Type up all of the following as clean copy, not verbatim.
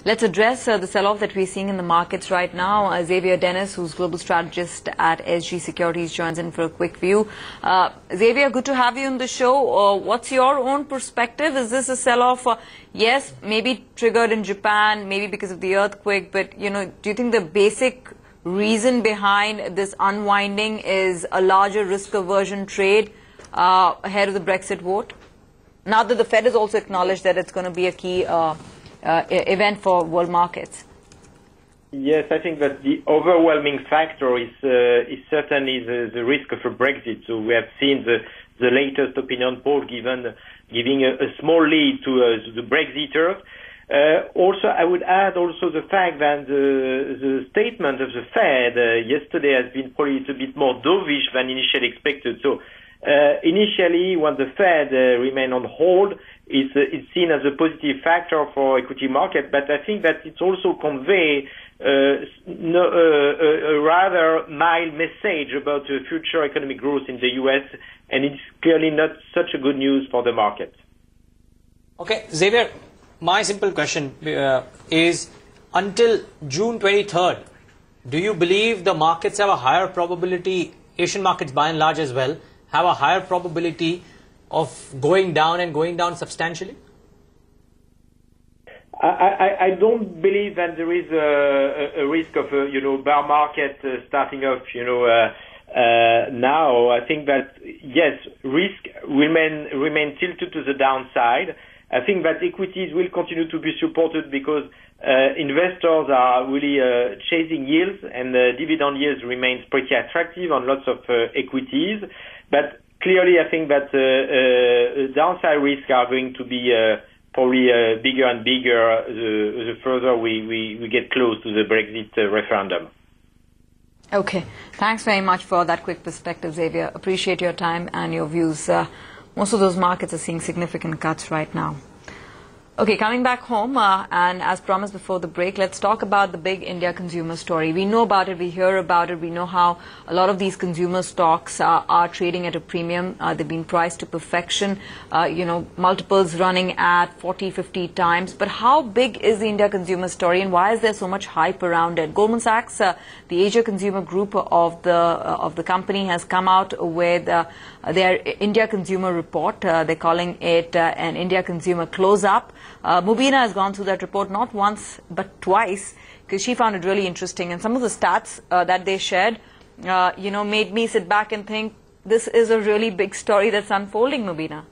Let's address the sell-off that we're seeing in the markets right now. Xavier Dennis, who's global strategist at SG Securities, joins in for a quick view. Xavier, good to have you on the show. What's your own perspective? Is this a sell-off? Yes, maybe triggered in Japan, maybe because of the earthquake, but do you think the basic reason behind this unwinding is a larger risk aversion trade ahead of the Brexit vote? Now that the Fed has also acknowledged that it's going to be a key event for world markets. Yes, I think that the overwhelming factor is certainly the risk of a Brexit. So we have seen the latest opinion poll giving a small lead to the Brexiters. Also, I would add also the fact that the statement of the Fed yesterday has been probably a little bit more dovish than initially expected. So initially, when the Fed remained on hold, it's seen as a positive factor for equity market, but I think that it's also convey a rather mild message about the future economic growth in the U.S., and it's clearly not such a good news for the market. Okay, Xavier, my simple question is, until June 23rd, do you believe the markets have a higher probability, Asian markets by and large as well, have a higher probability of going down and going down substantially? I don't believe that there is a risk of a bear market starting off now. I think that yes, risk remain tilted to the downside. I think that equities will continue to be supported because investors are really chasing yields, and dividend yields remains pretty attractive on lots of equities. But clearly, I think that downside risks are going to be probably bigger and bigger the further we get close to the Brexit referendum. Okay. Thanks very much for that quick perspective, Xavier. Appreciate your time and your views. Most of those markets are seeing significant cuts right now. Okay, coming back home, and as promised before the break, let's talk about the big India consumer story. We know about it, we hear about it, we know how a lot of these consumer stocks are trading at a premium. They've been priced to perfection, multiples running at 40, 50 times. But how big is the India consumer story, and why is there so much hype around it? Goldman Sachs, the Asia Consumer Group of the company, has come out with their India Consumer Report. They're calling it an India Consumer Close-Up. Mubina has gone through that report not once but twice because she found it really interesting, and some of the stats that they shared made me sit back and think this is a really big story that's unfolding, Mubina.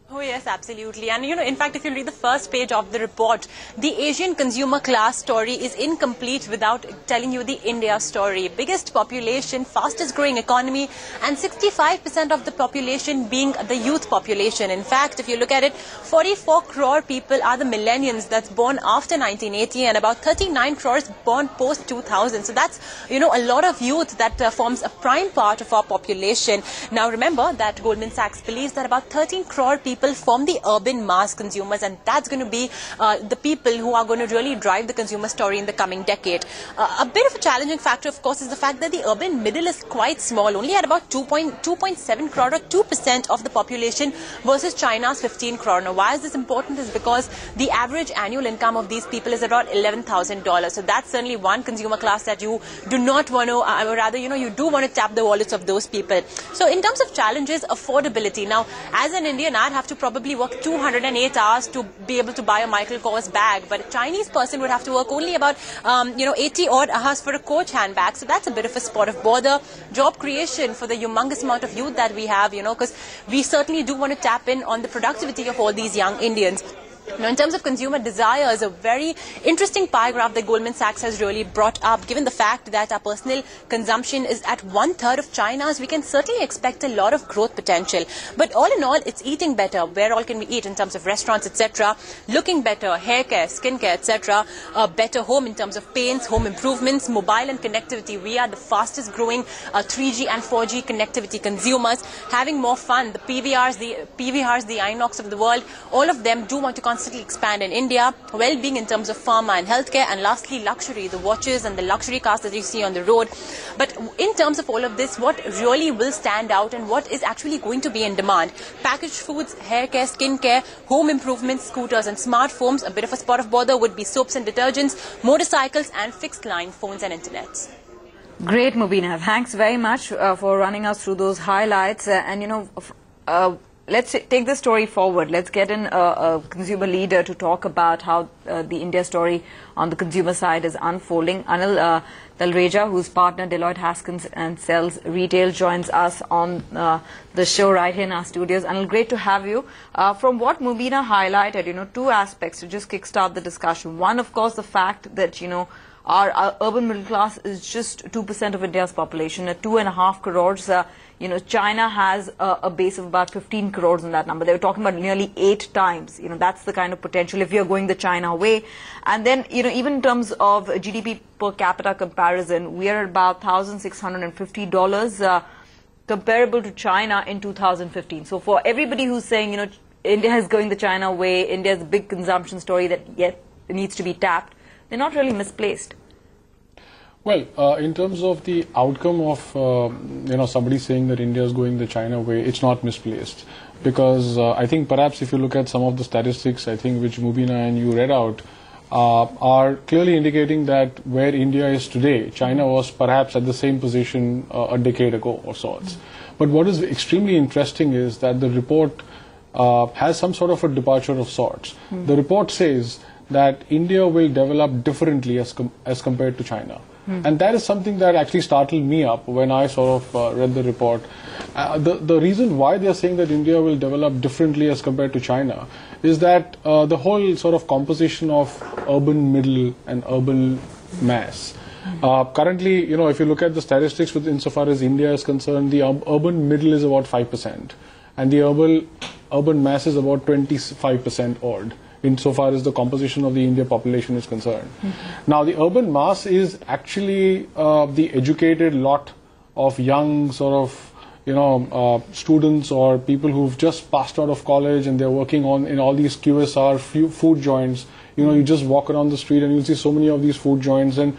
Oh yes, absolutely. And in fact, if you read the first page of the report, the Asian consumer class story is incomplete without telling you the India story. Biggest population, fastest growing economy, and 65% of the population being the youth population. In fact, if you look at it, 44 crore people are the millennials that's born after 1980, and about 39 crores born post 2000. So that's, a lot of youth that forms a prime part of our population. Now remember that Goldman Sachs believes that about 13 crore people form the urban mass consumers, and that's going to be the people who are going to really drive the consumer story in the coming decade. A bit of a challenging factor, of course, is the fact that the urban middle is quite small, only at about 2.7 crore or 2% of the population versus China's 15 crore. Now, why is this important? Is because the average annual income of these people is about $11,000. So that's certainly one consumer class that you do not want to, you do want to tap the wallets of those people. So in terms of challenges, affordability. Now, as an Indian, I'd have to probably work 208 hours to be able to buy a Michael Kors bag, but a Chinese person would have to work only about 80 odd hours for a Coach handbag. So that's a bit of a spot of bother. Job creation for the humongous amount of youth that we have, because we certainly do want to tap in on the productivity of all these young Indians. Now, in terms of consumer desires, a very interesting pie graph that Goldman Sachs has really brought up. Given the fact that our personal consumption is at 1/3 of China's, we can certainly expect a lot of growth potential. But all in all, it's eating better. Where all can we eat in terms of restaurants, etc. Looking better, hair care, skin care, etc. A better home in terms of paints, home improvements, mobile and connectivity. We are the fastest growing 3G and 4G connectivity consumers. Having more fun, the PVRs, the Inox of the world, all of them do want to constantly expand in India, well-being in terms of pharma and healthcare, and lastly luxury, the watches and the luxury cars that you see on the road. But in terms of all of this, what really will stand out and what is actually going to be in demand? Packaged foods, hair care, skin care, home improvements, scooters and smartphones. A bit of a spot of bother would be soaps and detergents, motorcycles and fixed line phones and internets. Great, Mubina. Thanks very much for running us through those highlights. Let's take this story forward. Let's get in a consumer leader to talk about how the India story on the consumer side is unfolding. Anil Talreja, whose partner Deloitte Haskins and Sells Retail, joins us on the show right here in our studios. Anil, great to have you. From what Mubina highlighted, two aspects to just kickstart the discussion. One, of course, the fact that, our urban middle class is just 2% of India's population, at 2.5 crores. China has a base of about 15 crores in that number. They were talking about nearly 8 times. That's the kind of potential if you're going the China way. And then, even in terms of GDP per capita comparison, we are at about $1,650, comparable to China in 2015. So for everybody who's saying, India is going the China way, India's a big consumption story that yet needs to be tapped, they're not really misplaced. Well, in terms of the outcome of somebody saying that India is going the China way, it's not misplaced, because I think perhaps if you look at some of the statistics, I think which Mubina and you read out, are clearly indicating that where India is today, China was perhaps at the same position a decade ago or sorts. But what is extremely interesting is that the report has some sort of a departure of sorts. The report says that India will develop differently as compared to China. And that is something that actually startled me up when I sort of read the report. The reason why they are saying that India will develop differently as compared to China is that the whole sort of composition of urban middle and urban mass. Currently, if you look at the statistics insofar as India is concerned, the urban middle is about 5%, and the urban mass is about 25% odd, insofar as the composition of the India population is concerned. Now, the urban mass is actually the educated lot of young sort of, students or people who've just passed out of college and they're working in all these QSR food joints. You just walk around the street and you'll see so many of these food joints, and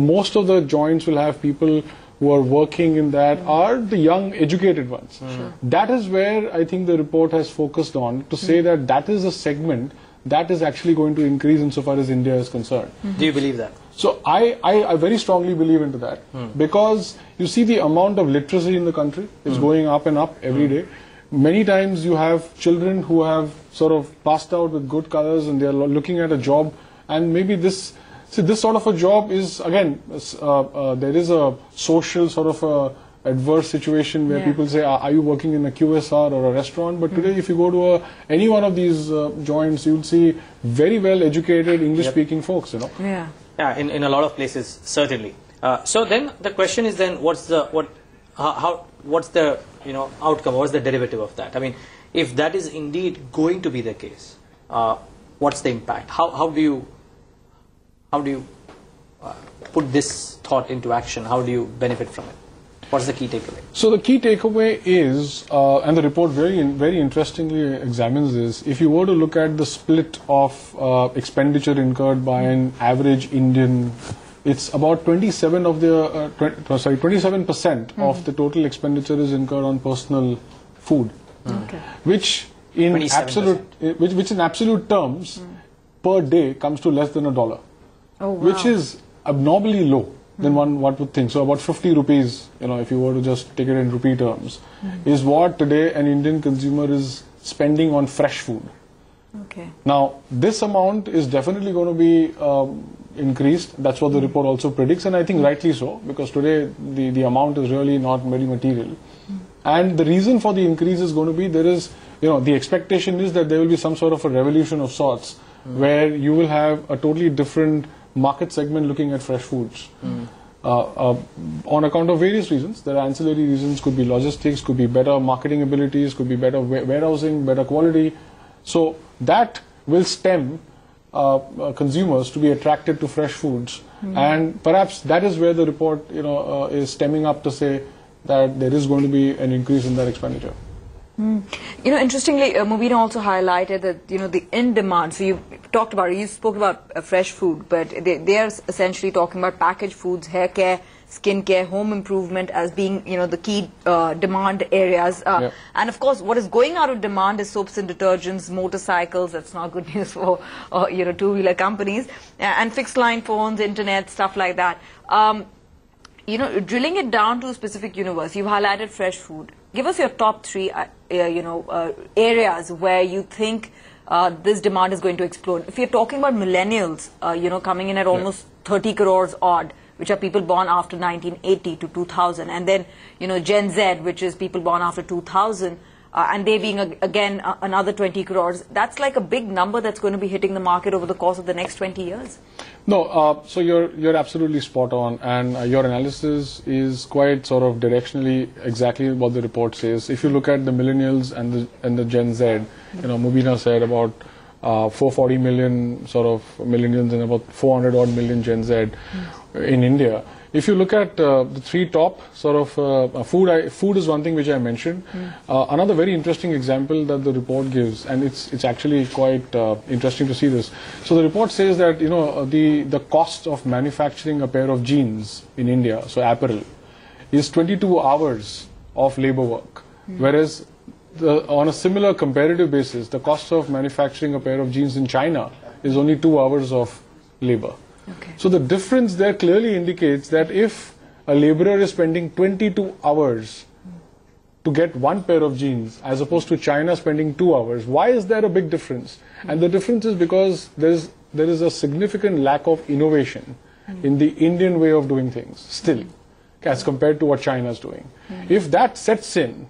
most of the joints will have people who are working in that are the young educated ones. That is where I think the report has focused on to say that is a segment that is actually going to increase insofar as India is concerned. Do you believe that? So I very strongly believe into that, because you see the amount of literacy in the country is going up and up every day. Many times you have children who have sort of passed out with good colors and they are looking at a job, and maybe this sort of a job is, again, there is a social sort of a adverse situation where people say, are you working in a QSR or a restaurant? But today, if you go to any one of these joints, you'll see very well educated English speaking folks, Yeah, in a lot of places, certainly. So then the question is then, what's the outcome, what's the derivative of that? I mean, if that is indeed going to be the case, what's the impact? How do you put this thought into action? How do you benefit from it? What's the key takeaway? So the key takeaway is, and the report very interestingly examines this, if you were to look at the split of expenditure incurred by an average Indian, it's about 27% of the total expenditure is incurred on personal food, which in absolute terms per day comes to less than $1, which is abnormally low than one would think. So about 50 rupees, if you were to just take it in rupee terms, is what today an Indian consumer is spending on fresh food. Now, this amount is definitely going to be increased. That's what the report also predicts, and I think rightly so, because today the amount is really not very material. And the reason for the increase is going to be, the expectation is that there will be some sort of a revolution of sorts, where you will have a totally different market segment looking at fresh foods. On account of various reasons. There are ancillary reasons, could be logistics, could be better marketing abilities, could be better warehousing, better quality. So that will stem consumers to be attracted to fresh foods. And perhaps that is where the report is stemming up to say that there is going to be an increase in that expenditure. You know, interestingly, Mubina also highlighted that, you know, the in-demand, so you talked about, you spoke about fresh food, but they are essentially talking about packaged foods, hair care, skin care, home improvement as being, you know, the key demand areas. And of course, what is going out of demand is soaps and detergents, motorcycles, that's not good news for, you know, two-wheeler companies, and fixed line phones, internet, stuff like that. You know, drilling it down to a specific universe, you've highlighted fresh food. Give us your top three, you know, areas where you think this demand is going to explode. If you're talking about millennials, you know, coming in at almost 30 crores odd, which are people born after 1980 to 2000, and then, you know, Gen Z, which is people born after 2000, and they being, again, another 20 crores. That's like a big number that's going to be hitting the market over the course of the next 20 years. No, so you're absolutely spot on, and your analysis is quite sort of directionally exactly what the report says. If you look at the millennials and the Gen Z, you know, Mubina said about 440 million sort of millennials and about 400 odd million Gen Z in India. If you look at the three top sort of food is one thing which I mentioned. Another very interesting example that the report gives, and it's actually quite interesting to see this. So the report says that, you know, the cost of manufacturing a pair of jeans in India, so apparel, is 22 hours of labor work, whereas on a similar comparative basis, the cost of manufacturing a pair of jeans in China is only 2 hours of labor. Okay. So the difference there clearly indicates that if a laborer is spending 22 hours to get one pair of jeans as opposed to China spending 2 hours, why is there a big difference? And the difference is because there is a significant lack of innovation in the Indian way of doing things still, as compared to what China is doing. If that sets in,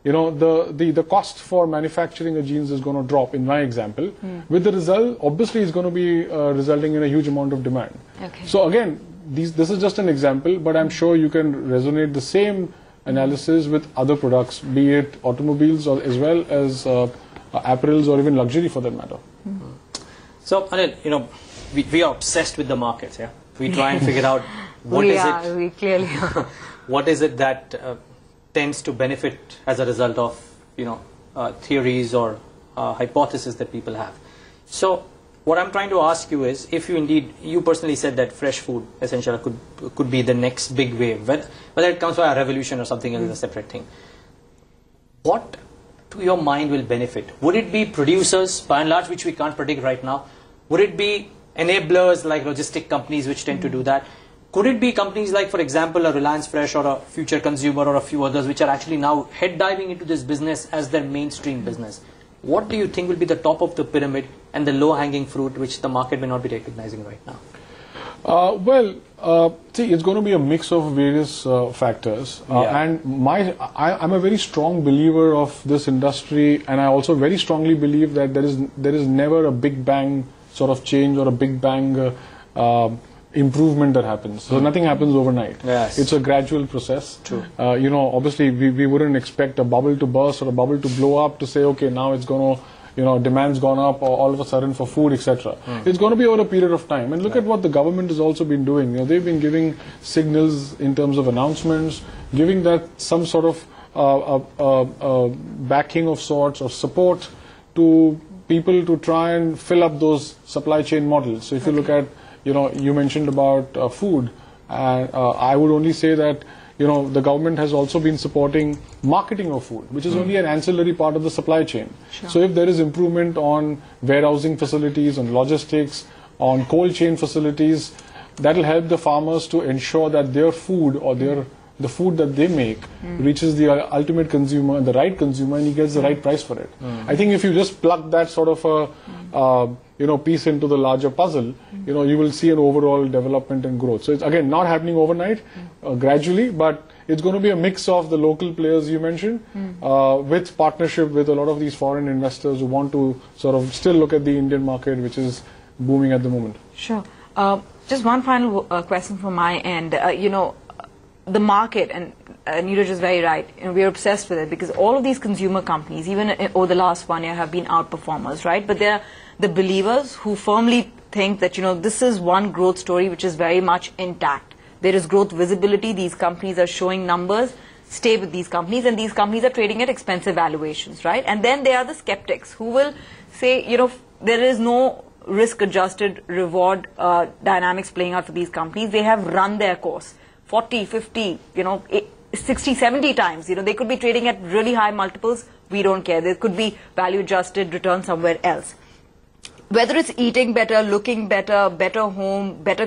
you know, the cost for manufacturing a jeans is going to drop, in my example, with the result, obviously, it's going to be resulting in a huge amount of demand. Okay. So again, this is just an example, but I'm sure you can resonate the same analysis with other products, be it automobiles or as well as apparels or even luxury for that matter. So, Anil, you know, we are obsessed with the markets, yeah? We try and figure out what We clearly are. what is it that tends to benefit as a result of, you know, theories or hypotheses that people have. So what I'm trying to ask you is, if you indeed, you personally said that fresh food essentially could be the next big wave, whether it comes by a revolution or something else is a separate thing. What, to your mind, will benefit? Would it be producers, by and large, which we can't predict right now? Would it be enablers like logistic companies which tend to do that? Could it be companies like, for example, a Reliance Fresh or a Future Consumer or a few others which are actually now head diving into this business as their mainstream business? What do you think will be the top of the pyramid and the low-hanging fruit which the market may not be recognizing right now? See, it's going to be a mix of various factors. And I'm a very strong believer of this industry, and I also very strongly believe that there is never a big bang sort of change or a big bang improvement that happens. So nothing happens overnight. Yes. It's a gradual process. True. You know, obviously we wouldn't expect a bubble to burst or a bubble to blow up to say, okay, now it's going to, you know, demand's gone up or all of a sudden for food, etc. It's going to be over a period of time. And look at what the government has also been doing. You know, they've been giving signals in terms of announcements, giving that some sort of backing of sorts or support to people to try and fill up those supply chain models. So if you look at, you know, you mentioned about food, and I would only say that, you know, the government has also been supporting marketing of food, which is only an ancillary part of the supply chain. Sure. So if there is improvement on warehousing facilities, on logistics, on cold chain facilities, that will help the farmers to ensure that their food or the food that they make reaches the ultimate consumer, the right consumer, and he gets the right price for it. I think if you just plug that sort of a you know, piece into the larger puzzle, you know, you will see an overall development and growth. So it's again not happening overnight, gradually, but it's going to be a mix of the local players you mentioned, with partnership with a lot of these foreign investors who want to sort of still look at the Indian market, which is booming at the moment. Sure. Just one final question from my end. You know, the market, and Neeraj is very right, you know, we're obsessed with it because all of these consumer companies, even over the last 1 year, have been outperformers, right? But they're the believers who firmly think that, you know, this is one growth story which is very much intact. There is growth visibility. These companies are showing numbers. stay with these companies, and these companies are trading at expensive valuations, right? And then there are the skeptics who will say, you know, there is no risk-adjusted reward dynamics playing out for these companies. They have run their course 40, 50, you know, 60, 70 times. You know, they could be trading at really high multiples. We don't care. There could be value-adjusted return somewhere else. Whether it's eating better, looking better, better home, better